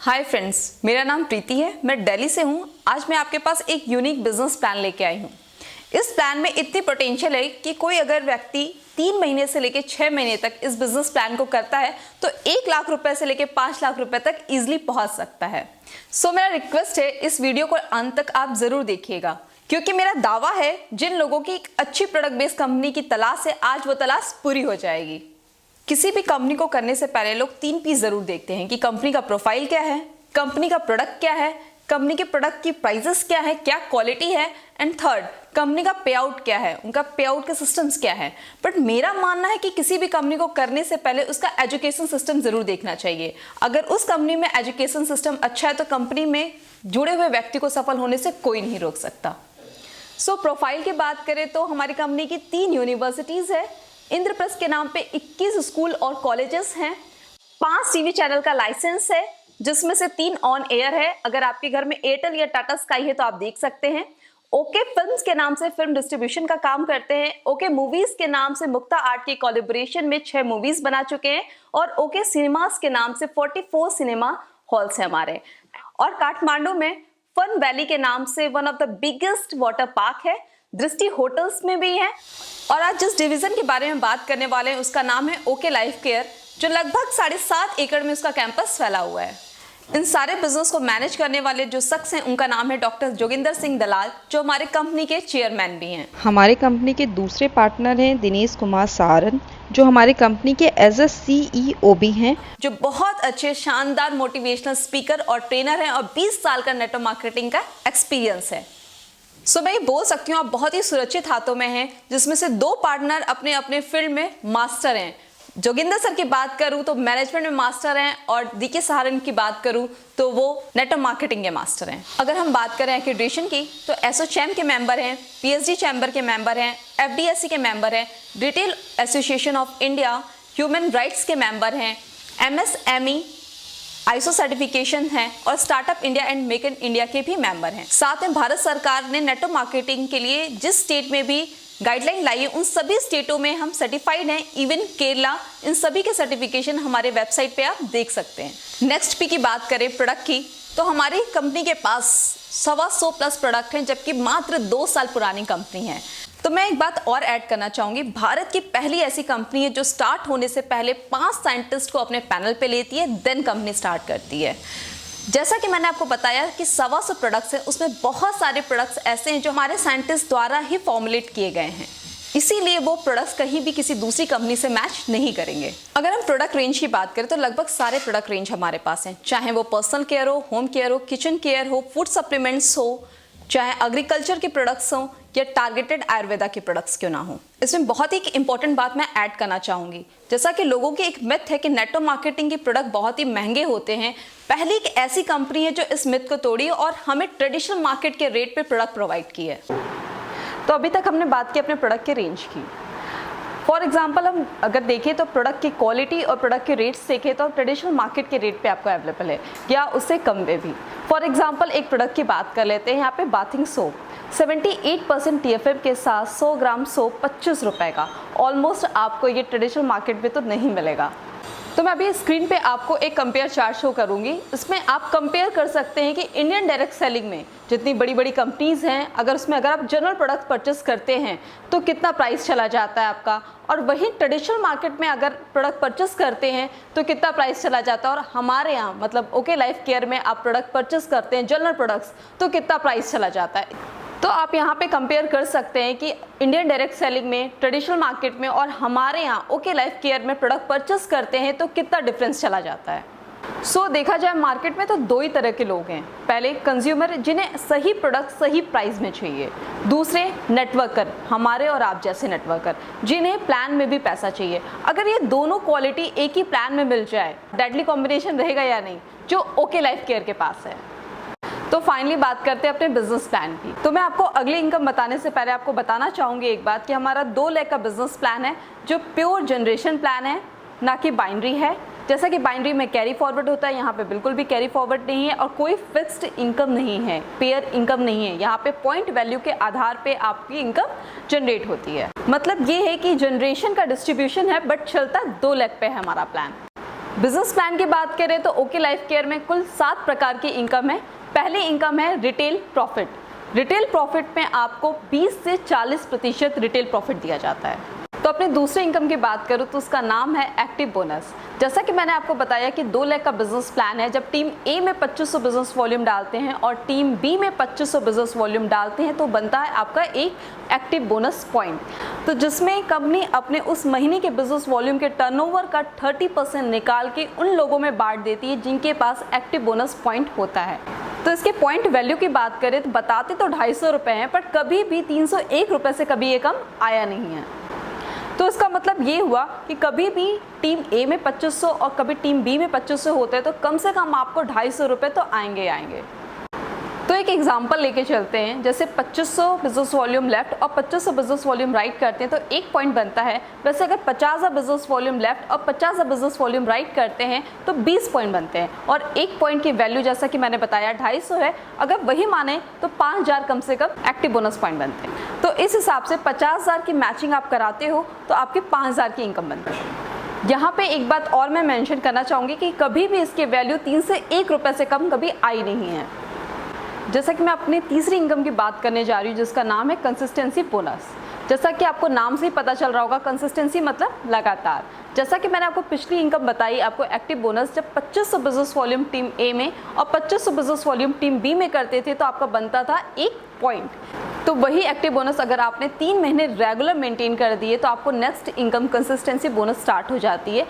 Hi friends, मेरा नाम प्रीति है। मैं दिल्ली से हूँ। आज मैं आपके पास एक यूनिक बिजनेस प्लान लेके आई हूँ। इस प्लान में इतनी पोटेंशियल है कि कोई अगर व्यक्ति 3 महीने से लेके 6 महीने तक इस बिजनेस प्लान को करता है तो 1 लाख रुपए से लेके 5 लाख रुपए तक इजीली पहुंच सकता है। सो मेरा रिक्वेस्ट है, इस वीडियो को अंत तक आप जरूर देखिएगा, क्योंकि मेरा दावा है जिन लोगों की एक अच्छी प्रोडक्ट बेस्ड कंपनी की तलाश है, आज वो तलाश पूरी हो जाएगी। किसी भी कंपनी को करने से पहले लोग 3 पी जरूर देखते हैं कि कंपनी का प्रोफाइल क्या है, कंपनी का प्रोडक्ट क्या है, कंपनी के प्रोडक्ट की प्राइसेस क्या है, क्या क्वालिटी है, एंड थर्ड कंपनी का पे आउट क्या है, उनका पे आउट के सिस्टम्स क्या है। बट मेरा मानना है कि किसी भी कंपनी को करने से पहले उसका एजुकेशन सिस्टम जरूर देखना चाहिए। अगर उस कंपनी में एजुकेशन सिस्टम अच्छा है तो कंपनी में जुड़े हुए व्यक्ति को सफल होने से कोई नहीं रोक सकता। सो प्रोफाइल की बात करें तो हमारी कंपनी की 3 यूनिवर्सिटीज है। इंद्रप्रस्थ के नाम पे 21 स्कूल और कॉलेजेस हैं। 5 टीवी चैनल का लाइसेंस है, जिसमें से 3 ऑन एयर है। अगर आपके घर में एयरटेल या टाटा स्काई है तो आप देख सकते हैं। ओके फिल्म्स के नाम से फिल्म डिस्ट्रीब्यूशन का काम करते हैं। ओके मूवीज के नाम से मुक्ता आर्ट की कोलैबोरेशन में 6 मूवीज बना चुके हैं। और ओके सिनेमास के नाम से 44 सिनेमा हॉल्स है हमारे। और काठमांडू में फन वैली के नाम से one of the biggest water park है। दृष्टि होटल्स में भी है। और आज जिस डिवीजन के बारे में बात करने वाले हैं उसका नाम है ओके लाइफ केयर, जो लगभग 7.5 एकड़ में उसका कैंपस फैला हुआ है। इन सारे बिजनेस को मैनेज करने वाले जो शख्स हैं उनका नाम है डॉक्टर जोगिंदर सिंह दलाल, जो हमारे कंपनी के चेयरमैन भी हैं। हमारे कंपनी के दूसरे पार्टनर हैं दिनेश कुमार सारन, जो हमारी कंपनी के एज ए CEO भी हैं, जो बहुत अच्छे शानदार मोटिवेशनल स्पीकर और ट्रेनर हैं और 20 साल का नेटवर्क मार्केटिंग का एक्सपीरियंस है। सो मैं ये बोल सकती हूँ आप बहुत ही सुरक्षित हाथों में हैं, जिसमें से 2 पार्टनर अपने अपने फील्ड में मास्टर हैं। जोगिंदर सर की बात करूँ तो मैनेजमेंट में मास्टर हैं, और DK सहारन की बात करूँ तो वो नेटवर्क मार्केटिंग के मास्टर हैं। अगर हम बात करें एक्रीडेशन की तो एसोचैम के मेंबर हैं, PSD चैम्बर के मेंबर हैं, FDSC के मेंबर हैं, retail association of India, human rights के मेंबर हैं, MSME ISO सर्टिफिकेशन है, और startup India and make in India के भी मेंबर हैं। साथ में भारत सरकार ने नेटवर्क मार्केटिंग के लिए जिस स्टेट में भी गाइडलाइन लाई है उन सभी स्टेटों में हम सर्टिफाइड हैं। इवन केरला, इन सभी के सर्टिफिकेशन हमारे वेबसाइट पे आप देख सकते हैं। नेक्स्ट पी की बात करें प्रोडक्ट की तो हमारी कंपनी के पास 125+ प्रोडक्ट हैं, जबकि मात्र 2 साल पुरानी कंपनी है। तो मैं एक बात और ऐड करना चाहूंगी, भारत की पहली ऐसी कंपनी है जो स्टार्ट होने से पहले 5 साइंटिस्ट को अपने पैनल पे लेती है, देन कंपनी स्टार्ट करती है। जैसा कि मैंने आपको बताया कि 125 प्रोडक्ट्स हैं, उसमें बहुत सारे प्रोडक्ट्स ऐसे हैं जो हमारे साइंटिस्ट द्वारा ही फॉर्मुलेट किए गए हैं, इसीलिए वो प्रोडक्ट्स कहीं भी किसी दूसरी कंपनी से मैच नहीं करेंगे। अगर हम प्रोडक्ट रेंज की बात करें तो लगभग सारे प्रोडक्ट रेंज हमारे पास हैं, चाहे वो पर्सनल केयर हो, होम केयर हो, किचन केयर हो, फूड सप्लीमेंट्स हो, चाहे एग्रीकल्चर के प्रोडक्ट्स हों या टारगेटेड आयुर्वेदा के प्रोडक्ट्स क्यों ना हो। इसमें बहुत ही इंपॉर्टेंट बात मैं ऐड करना चाहूंगी, जैसा कि लोगों की एक मिथ है कि नेटवर्क मार्केटिंग के प्रोडक्ट बहुत ही महंगे होते हैं। पहली एक ऐसी कंपनी है जो इस मिथ को तोड़ी और हमें ट्रेडिशनल मार्केट के रेट पे प्रोडक्ट प्रोवाइड की है। तो अभी तक हमने बात की अपने प्रोडक्ट के रेंज की। फॉर एग्जाम्पल हम अगर देखें तो प्रोडक्ट की क्वालिटी और प्रोडक्ट के रेट्स देखें तो ट्रेडिशनल मार्केट के रेट पे आपको अवेलेबल है या उससे कम में भी। फॉर एग्जाम्पल एक प्रोडक्ट की बात कर लेते हैं, यहाँ पे बाथिंग सोप 78% TFM के साथ 100 ग्राम सोप 25 रुपये का। ऑलमोस्ट आपको ये ट्रेडिशनल मार्केट में तो नहीं मिलेगा। तो मैं अभी स्क्रीन पे आपको एक कंपेयर चार्ट शो करूंगी। इसमें आप कंपेयर कर सकते हैं कि इंडियन डायरेक्ट सेलिंग में जितनी बड़ी बड़ी कंपनीज हैं, अगर आप जनरल प्रोडक्ट परचेस करते हैं तो कितना प्राइस चला जाता है आपका, और वहीं ट्रेडिशनल मार्केट में अगर प्रोडक्ट परचेस करते हैं तो कितना प्राइस चला जाता है। और हमारे यहाँ मतलब ओके लाइफ केयर में आप प्रोडक्ट परचेस करते हैं जनरल प्रोडक्ट्स तो कितना प्राइस चला जाता है। तो आप यहाँ पे कंपेयर कर सकते हैं कि इंडियन डायरेक्ट सेलिंग में, ट्रेडिशनल मार्केट में और हमारे यहाँ ओके लाइफ केयर में प्रोडक्ट परचेस करते हैं तो कितना डिफरेंस चला जाता है। सो देखा जाए मार्केट में तो 2 ही तरह के लोग हैं। पहले कंज्यूमर जिन्हें सही प्रोडक्ट सही प्राइस में चाहिए, दूसरे नेटवर्कर, हमारे और आप जैसे नेटवर्कर जिन्हें प्लान में भी पैसा चाहिए। अगर ये दोनों क्वालिटी एक ही प्लान में मिल जाए, डेडली कॉम्बिनेशन रहेगा या नहीं, जो ओके लाइफ केयर के पास है। तो फाइनली बात करते हैं अपने बिजनेस प्लान की। तो मैं आपको अगली इनकम बताने से पहले आपको बताना चाहूँगी एक बात कि हमारा 2 लाख का बिजनेस प्लान है, जो प्योर जनरेशन प्लान है, ना कि बाइनरी है। जैसा कि बाइनरी में कैरी फॉरवर्ड होता है, यहाँ पे बिल्कुल भी कैरी फॉरवर्ड नहीं है और कोई फिक्स्ड इनकम नहीं है, पेयर इनकम नहीं है। यहाँ पे पॉइंट वैल्यू के आधार पे आपकी इनकम जनरेट होती है। मतलब ये है कि जनरेशन का डिस्ट्रीब्यूशन है, बट चलता 2 लाख पे है हमारा प्लान। बिजनेस प्लान की बात करें तो ओके लाइफ केयर में कुल 7 प्रकार की इनकम है। पहली इनकम है रिटेल प्रॉफिट। रिटेल प्रॉफिट में आपको 20 से 40% रिटेल प्रॉफिट दिया जाता है। तो अपने दूसरे इनकम की बात करूँ तो उसका नाम है एक्टिव बोनस। जैसा कि मैंने आपको बताया कि 2 लाख का बिजनेस प्लान है। जब टीम ए में 2500 बिजनेस वॉल्यूम डालते हैं और टीम बी में 2500 बिजनेस वॉल्यूम डालते हैं तो बनता है आपका एक एक्टिव बोनस पॉइंट। तो जिसमें कंपनी अपने उस महीने के बिजनेस वॉल्यूम के टर्नओवर का 30% निकाल के उन लोगों में बांट देती है जिनके पास एक्टिव बोनस पॉइंट होता है। तो इसके पॉइंट वैल्यू की बात करें तो बताते तो 250 रुपये हैं, पर कभी भी 301 रुपये से कभी ये कम आया नहीं है। तो इसका मतलब ये हुआ कि कभी भी टीम ए में 2500 और कभी टीम बी में 2500 होते हैं तो कम से कम आपको 250 रुपये तो आएंगे। तो एक एग्जांपल लेके चलते हैं। जैसे 2500 बिजनेस वॉल्यूम लेफ्ट और 2500 बिजनेस वॉल्यूम राइट करते हैं तो 1 पॉइंट बनता है। वैसे अगर 50 बिजनेस वॉल्यूम लेफ्ट और 50 बिजनेस वॉल्यूम राइट करते हैं तो 20 पॉइंट बनते हैं। और 1 पॉइंट की वैल्यू जैसा कि मैंने बताया 250 है। अगर वही माने तो 5000 कम से कम एक्टिव बोनस पॉइंट बनते हैं। तो इस हिसाब से 50,000 की मैचिंग आप कराते हो तो आपकी 5000 की इनकम बनती है। यहाँ पे एक बात और मैं मेंशन करना चाहूँगी कि कभी भी इसकी वैल्यू 3 से 1 रुपये से कम कभी आई नहीं है। जैसा कि मैं अपनी तीसरी इनकम की बात करने जा रही हूँ जिसका नाम है कंसिस्टेंसी बोनस। जैसा कि आपको नाम से ही पता चल रहा होगा, कंसिस्टेंसी मतलब लगातार। जैसा कि मैंने आपको पिछली इनकम बताई, आपको एक्टिव बोनस जब 2500 बिजनेस वॉल्यूम टीम ए में और 2500 बिजनेस वॉल्यूम टीम बी में करते थे तो आपका बनता था 1 पॉइंट। तो वही एक्टिव बोनस अगर आपने 3 महीने रेगुलर मेंटेन कर दिए तो आपको next income consistency bonus start हो जाती है,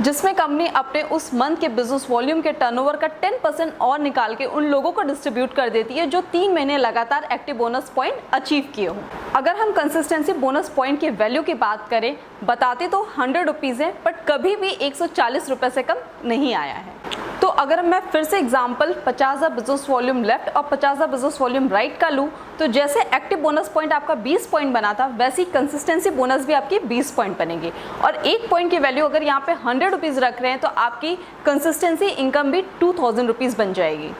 जिसमें कंपनी अपने उस मंथ के बिजनेस वॉल्यूम के टर्नओवर का 10% और निकाल के उन लोगों को डिस्ट्रीब्यूट कर देती है जो 3 महीने लगातार एक्टिव बोनस पॉइंट अचीव किए हों। अगर हम कंसिस्टेंसी बोनस पॉइंट के वैल्यू की बात करें, बताते तो 100 रुपीज़ है, बट कभी भी 140 रुपये से कम नहीं आया है। तो अगर मैं फिर से एग्जांपल 50 बिजनेस वॉल्यूम लेफ्ट और 50 बिजनेस वॉल्यूम राइट का लूँ तो जैसे एक्टिव बोनस पॉइंट आपका 20 पॉइंट बना था वैसी कंसिस्टेंसी बोनस भी आपकी 20 पॉइंट बनेगी। और 1 पॉइंट की वैल्यू अगर यहाँ पे 100 रुपीज़ रख रहे हैं तो आपकी कंसिस्टेंसी इनकम भी 2000 रुपीज़ बन जाएगी।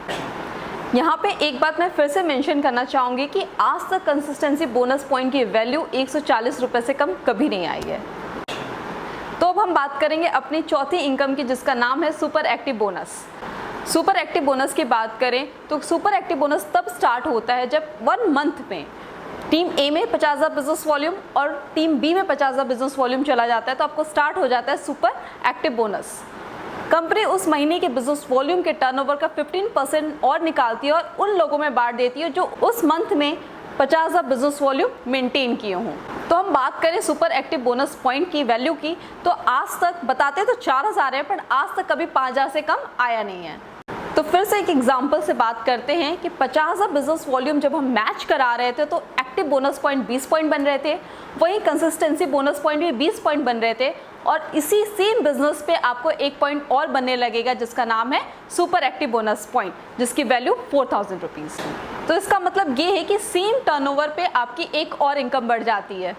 यहाँ पे एक बात मैं फिर से मेंशन करना चाहूँगी कि आज तक कंसिस्टेंसी बोनस पॉइंट की वैल्यू 140 रुपये से कम कभी नहीं आई है। तो अब हम बात करेंगे अपनी चौथी इनकम की जिसका नाम है super active bonus. Super active bonus की बात करें तो सुपर एक्टिव बोनस तब स्टार्ट होता है जब 1 मंथ में टीम ए में 50 बिजनेस वॉल्यूम और टीम बी में 50 बिजनेस वॉल्यूम चला जाता है तो आपको स्टार्ट हो जाता है सुपर एक्टिव बोनस। कंपनी उस महीने के बिजनेस वॉल्यूम के टर्नओवर का 15% और निकालती है और उन लोगों में बांट देती है जो उस मंथ में 50 बिजनेस वॉल्यूम मेंटेन किए हों। तो हम बात करें सुपर एक्टिव बोनस पॉइंट की वैल्यू की तो आज तक बताते तो 4000 है, पर आज तक कभी 5000 से कम आया नहीं है। तो फिर से एक एग्जांपल से बात करते हैं कि 50 बिजनेस वॉल्यूम जब हम मैच करा रहे थे तो एक्टिव बोनस पॉइंट 20 पॉइंट बन रहे थे, वहीं कंसिस्टेंसी बोनस पॉइंट भी 20 पॉइंट बन रहे थे और इसी सेम बिजनेस पे आपको 1 पॉइंट और बनने लगेगा जिसका नाम है सुपर एक्टिव बोनस पॉइंट, जिसकी वैल्यू 4000 रुपीज़ है। तो इसका मतलब ये है कि सेम टर्नओवर पे आपकी एक और इनकम बढ़ जाती है।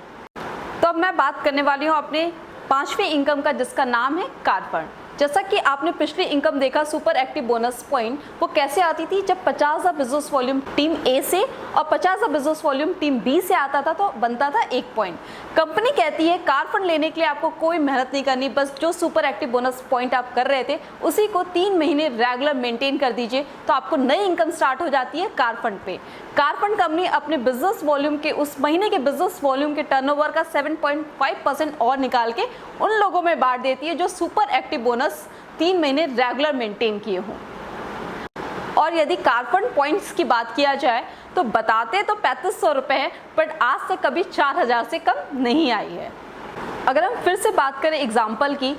तो अब मैं बात करने वाली हूँ अपने 5वीं इनकम का जिसका नाम है कार फंड। जैसा कि आपने पिछली इनकम देखा सुपर एक्टिव बोनस पॉइंट वो कैसे आती थी, जब 50 बिजनेस वॉल्यूम टीम ए से और 50 बिजनेस वॉल्यूम टीम बी से आता था तो बनता था 1 पॉइंट। कंपनी कहती है कार फंड लेने के लिए आपको कोई मेहनत नहीं करनी, बस जो सुपर एक्टिव बोनस पॉइंट आप कर रहे थे उसी को 3 महीने रेगुलर मेंटेन कर दीजिए तो आपको नई इनकम स्टार्ट हो जाती है कार फंड पे। कार फंड कंपनी अपने बिजनेस वॉल्यूम के उस महीने के बिजनेस वॉल्यूम के टर्नओवर का 7.5% और निकाल के उन लोगों में बांट देती है जो सुपर एक्टिव बोनस 3 महीने रेगुलर मेंटेन किए हों। और यदि कार फंड पॉइंट्स की बात किया जाए तो बताते तो 3500 रुपये है, बट आज तक कभी 4000 से कम नहीं आई है। अगर हम फिर से बात करें एग्जाम्पल की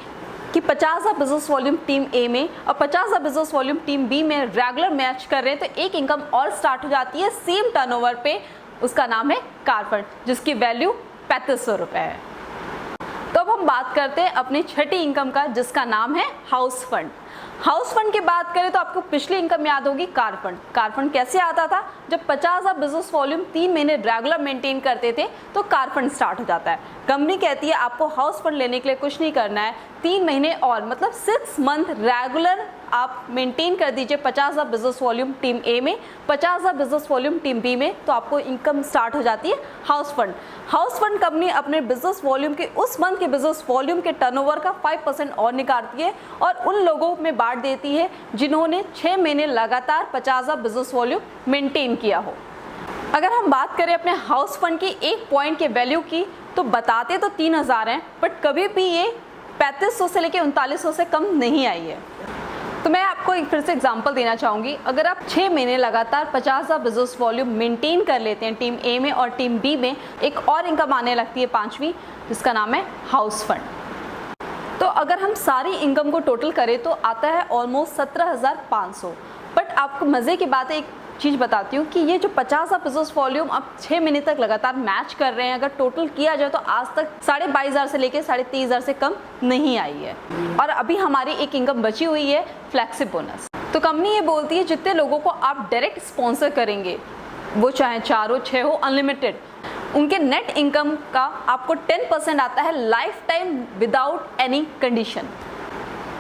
कि 50 बिजनेस वॉल्यूम टीम ए में और 50 बिजनेस वॉल्यूम टीम बी में रेगुलर मैच कर रहे हैं तो एक इनकम और स्टार्ट हो जाती है सेम टर्नओवर पे, उसका नाम है कार फंड जिसकी वैल्यू 3500 रुपये है। तो अब हम बात करते हैं अपनी छठी इनकम का जिसका नाम है हाउस फंड। हाउस फंड की बात करें तो आपको पिछली इनकम याद होगी, कार फंड। कार फंड कैसे आता था? जब 50,000 बिजनेस वॉल्यूम 3 महीने रेगुलर मेंटेन करते थे तो कार फंड स्टार्ट हो जाता है। कंपनी कहती है आपको हाउस फंड लेने के लिए कुछ नहीं करना है, 3 महीने और मतलब 6 मंथ रेगुलर आप मेंटेन कर दीजिए 50,000 बिजनेस वॉल्यूम टीम ए में, 50,000 बिजनेस वॉल्यूम टीम बी में, तो आपको इनकम स्टार्ट हो जाती है house fund. House fund company अपने बिजनेस वॉल्यूम के उस मंथ के बिजनेस वॉल्यूम के टर्नओवर का 5% और निकालती है और उन लोगों में बांट देती है जिन्होंने 6 महीने लगातार 50,000 बिजनेस वॉल्यूम मेंटेन किया हो। अगर हम बात करें अपने हाउस फंड की एक पॉइंट के वैल्यू की, तो बताते तो 3,000 हैं, बट कभी भी ये 3500 से लेकर 3900 से कम नहीं आई है। तो मैं आपको एक फिर से एग्जांपल देना चाहूँगी। अगर आप 6 महीने लगातार 50,000 बिजनेस वॉल्यूम मेंटेन कर लेते हैं टीम ए में और टीम बी में, एक और इनकम आने लगती है 5वीं, जिसका नाम है हाउस फंड। तो अगर हम सारी इनकम को टोटल करें तो आता है ऑलमोस्ट 17,500। बट आपको मज़े की बात है, एक चीज़ बताती हूँ कि ये जो 50,000 बिजनेस वॉल्यूम आप 6 महीने तक लगातार मैच कर रहे हैं, अगर टोटल किया जाए तो आज तक 22,500 से लेकर 23,500 से कम नहीं आई है। और अभी हमारी एक इनकम बची हुई है फ्लैक्सी बोनस। तो कंपनी ये बोलती है जितने लोगों को आप डायरेक्ट स्पॉन्सर करेंगे, वो चाहे 4 हो 6 हो अनलिमिटेड, उनके नेट इनकम का आपको 10% आता है life time without any condition.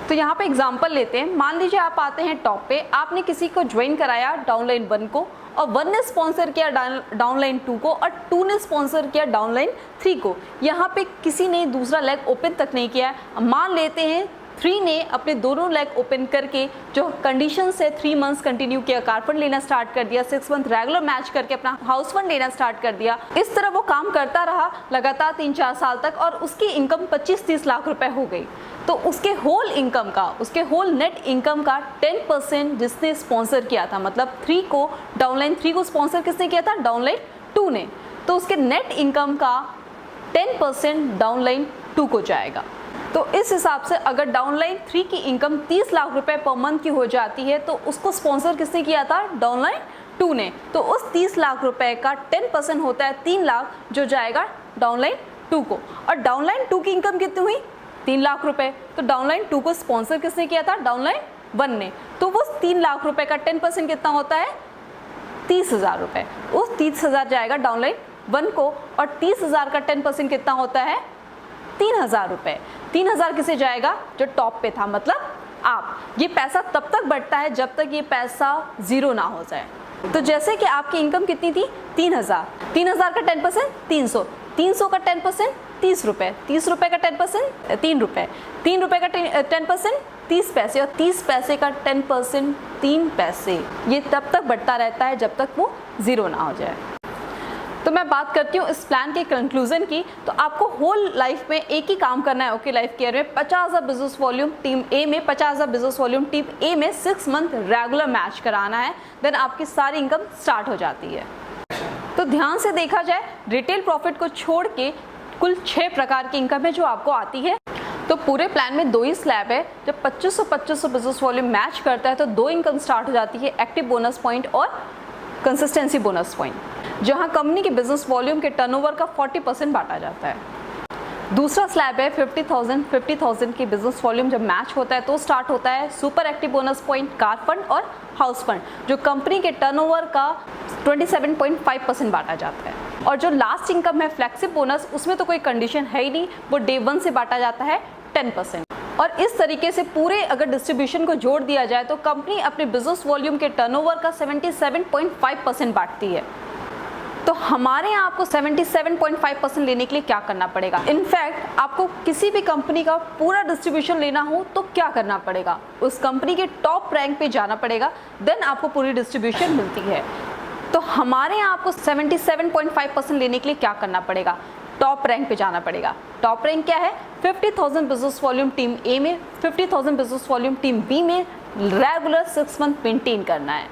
तो यहाँ पे एग्जांपल लेते हैं। मान लीजिए आप आते हैं टॉप पे, आपने किसी को ज्वाइन कराया डाउनलाइन 1 को, और 1 ने स्पॉन्सर किया डाउनलाइन 2 को, और 2 ने स्पॉन्सर किया डाउनलाइन 3 को। यहाँ पे किसी ने दूसरा लेग ओपन तक नहीं किया है। मान लेते हैं 3 ने अपने दोनों लेग ओपन करके जो कंडीशन से 3 मंथ्स कंटिन्यू किया, कार फंड लेना स्टार्ट कर दिया, 6 मंथ रेगुलर मैच करके अपना हाउस फंड लेना स्टार्ट कर दिया। इस तरह वो काम करता रहा लगातार 3-4 साल तक, और उसकी इनकम 25-30 लाख रुपए हो गई। तो उसके होल इनकम का, उसके होल नेट इनकम का 10% जिसने स्पॉन्सर किया था, मतलब 3 को, डाउनलाइन 3 को स्पॉन्सर किसने किया था? डाउनलाइन 2 ने। तो उसके नेट इनकम का 10% डाउनलाइन 2 को जाएगा। तो इस हिसाब से अगर डाउनलाइन 3 की इनकम 30 लाख रुपए पर मंथ की हो जाती है, तो उसको स्पॉन्सर किसने किया था? डाउनलाइन 2 ने। तो उस 30 लाख रुपए का 10% होता है 3 लाख, जो जाएगा डाउनलाइन 2 को। और डाउनलाइन 2 की इनकम कितनी हुई? 3 लाख रुपए। तो डाउनलाइन 2 को स्पॉन्सर किसने किया था? डाउनलाइन 1 ने। तो वो 3 लाख रुपए का 10% कितना होता है? 30,000 रुपए। उस 30,000 जाएगा डाउनलाइन 1 को, और 30,000 का 10% कितना होता है? 3,000 रुपए। 3,000 किसे जाएगा? जो टॉप पे था, मतलब आप। ये पैसा तब तक बढ़ता है जब तक ये पैसा जीरो ना हो जाए। तो जैसे कि आपकी इनकम कितनी थी? 3,000। 3,000 का 10% 300। 300 का 10% 30 रुपये। 30 रुपये का 10% 3 रुपये। 3 रुपये का 10% 30 पैसे, और 30 पैसे का 10% 3 पैसे। ये तब तक बढ़ता रहता है जब तक वो ज़ीरो ना हो जाए। तो मैं बात करती हूँ इस प्लान के कंक्लूजन की। तो आपको होल लाइफ में एक ही काम करना है ओके लाइफ केयर में। 50,000 बिजनेस वॉल्यूम टीम ए में, 50,000 बिजनेस वॉल्यूम टीम ए में 6 मंथ रेगुलर मैच कराना है, देन आपकी सारी इनकम स्टार्ट हो जाती है। तो ध्यान से देखा जाए, रिटेल प्रॉफिट को छोड़ के कुल 6 प्रकार की इनकम है जो आपको आती है। तो पूरे प्लान में 2 ही स्लैब है। जब 2500 बिजनेस वॉल्यूम मैच करता है तो 2 इनकम स्टार्ट हो जाती है, एक्टिव बोनस पॉइंट और कंसिस्टेंसी बोनस पॉइंट, जहां कंपनी के बिजनेस वॉल्यूम के टर्नओवर का 40% बांटा जाता है। दूसरा स्लैब है 50,000 की बिजनेस वॉल्यूम जब मैच होता है तो स्टार्ट होता है super active bonus point, car fund और हाउस फंड, जो कंपनी के टर्नओवर का 27.5% बांटा जाता है। और जो लास्ट इनकम है फ्लेक्सिब बोनस, उसमें तो कोई कंडीशन है ही नहीं, वो डे 1 से बांटा जाता है 10%। और इस तरीके से पूरे अगर डिस्ट्रीब्यूशन को जोड़ दिया जाए तो कंपनी अपने बिजनेस वॉल्यूम के टर्नओवर का 77.5% बांटती है। तो हमारे यहाँ आपको 77.5% लेने के लिए क्या करना पड़ेगा? इनफैक्ट आपको किसी भी कंपनी का पूरा डिस्ट्रीब्यूशन लेना हो तो क्या करना पड़ेगा? उस कंपनी के टॉप रैंक पे जाना पड़ेगा, देन आपको पूरी डिस्ट्रीब्यूशन मिलती है। तो हमारे यहाँ आपको 77.5% लेने के लिए क्या करना पड़ेगा? टॉप रैंक पे जाना पड़ेगा। टॉप रैंक क्या है? 50,000 बिजनेस वॉल्यूम टीम ए में, 50,000 बिजनेस वॉल्यूम टीम बी में रेगुलर 6 मंथ मेंटेन करना है।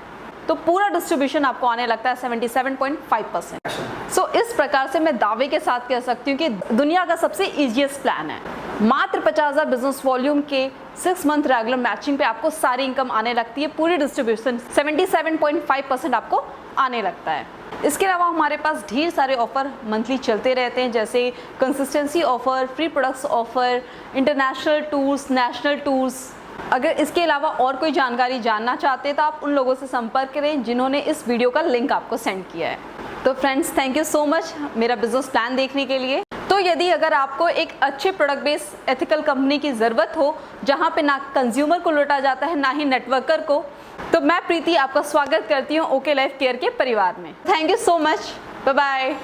तो पूरा डिस्ट्रीब्यूशन आपको आने लगता है 77.5%। सो इस प्रकार से मैं दावे के साथ कह सकती हूँ कि दुनिया का सबसे ईजीएस्ट प्लान है। मात्र 50,000 बिजनेस वॉल्यूम के 6 मंथ रेगुलर मैचिंग पे आपको सारी इनकम आने लगती है, पूरी डिस्ट्रीब्यूशन 77.5% आपको आने लगता है। इसके अलावा हमारे पास ढेर सारे ऑफर मंथली चलते रहते हैं, जैसे consistency offer, free products offer, international tours, national tours, अगर इसके अलावा और कोई जानकारी जानना चाहते हैं तो आप उन लोगों से संपर्क करें जिन्होंने इस वीडियो का लिंक आपको सेंड किया है। तो friends, thank you so much मेरा बिजनेस प्लान देखने के लिए। तो यदि अगर आपको एक अच्छे प्रोडक्ट बेस्ड एथिकल कंपनी की ज़रूरत हो जहां पे ना कंज्यूमर को लूटा जाता है ना ही नेटवर्कर को, तो मैं प्रीति आपका स्वागत करती हूं ओके लाइफ केयर के परिवार में। Thank you so much, bye bye.